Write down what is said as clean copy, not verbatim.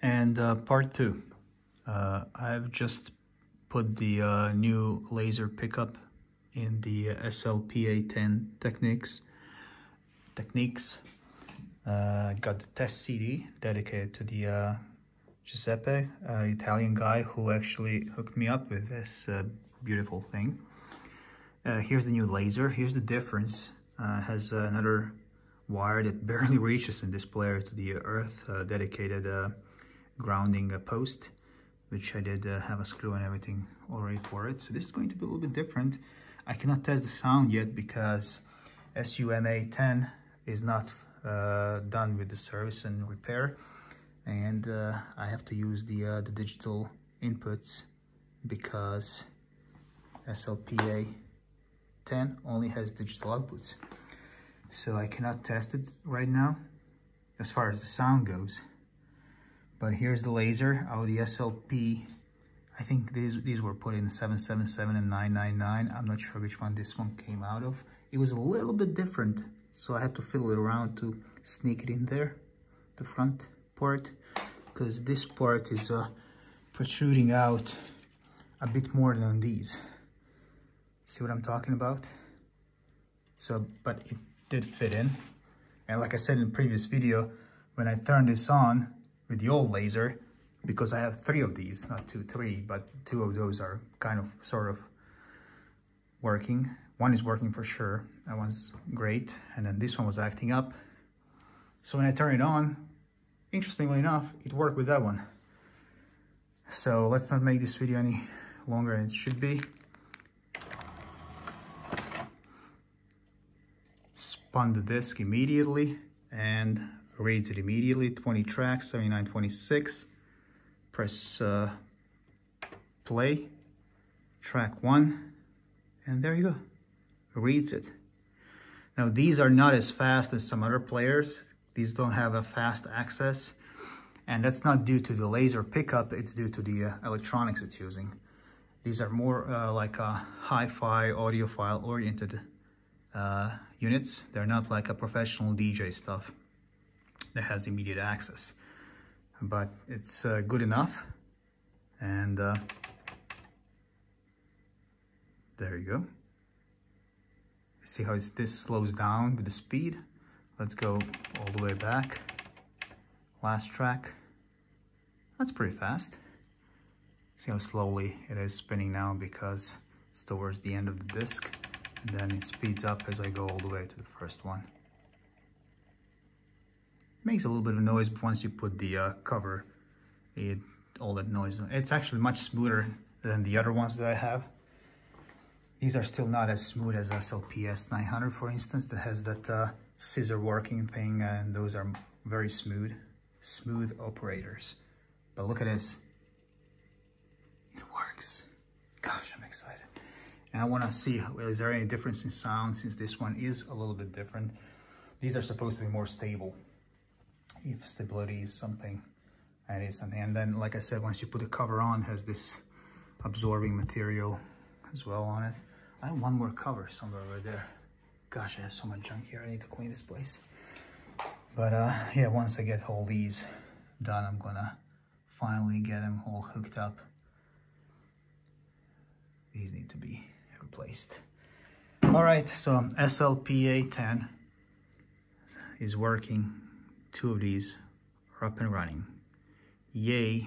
And part 2. I've just put the new laser pickup in the SL-PA10 Technics. Got the test CD dedicated to the Giuseppe, Italian guy who actually hooked me up with this beautiful thing. Here's the new laser. Here's the difference. Has another wire that barely reaches in this player to the earth, dedicated grounding post, which I did have a screw and everything already for it. So this is going to be a little bit different. I cannot test the sound yet because SU-MA10 is not done with the service and repair, and I have to use the digital inputs because SL-PA10 only has digital outputs. So I cannot test it right now as far as the sound goes. But here's the laser out of the SL-P. I think these were put in 777 and 999. I'm not sure which one this one came out of. It was a little bit different, so I had to fiddle it around to sneak it in there, the front part, because this part is protruding out a bit more than on these. See what I'm talking about? So, but it did fit in. And like I said in the previous video, when I turned this on with the old laser, because I have 3 of these, not 3, but 2 of those are kind of sort of working. One is working for sure, that one's great, and then this one was acting up. So when I turn it on, interestingly enough, it worked with that one. So let's not make this video any longer than it should be. Spun the disc immediately and reads it immediately. 20 tracks, 7926. Press play, track 1, and there you go. Reads it. Now these are not as fast as some other players. These don't have a fast access, and that's not due to the laser pickup, it's due to the electronics it's using. These are more like a hi-fi audiophile oriented units. They're not like a professional DJ stuff that has immediate access, but it's good enough. And there you go. See how this slows down with the speed? Let's go all the way back. Last track. That's pretty fast. See how slowly it is spinning now because it's towards the end of the disc. And then it speeds up as I go all the way to the first one. Makes a little bit of noise, but once you put the cover, all that noise. It's actually much smoother than the other ones that I have. These are still not as smooth as SL-PA10, for instance, that has that scissor working thing, and those are very smooth operators. But look at this. It works. Gosh, I'm excited. And I want to see, is there any difference in sound, since this one is a little bit different. These are supposed to be more stable, if stability is something, and it isn't. And then, like I said, once you put the cover on, it has this absorbing material as well on it. I have one more cover somewhere over there. Gosh, I have so much junk here. I need to clean this place. But yeah, once I get all these done, I'm gonna finally get them all hooked up. These need to be replaced. All right, so SL-PA10 is working. 2 of these are up and running. Yay.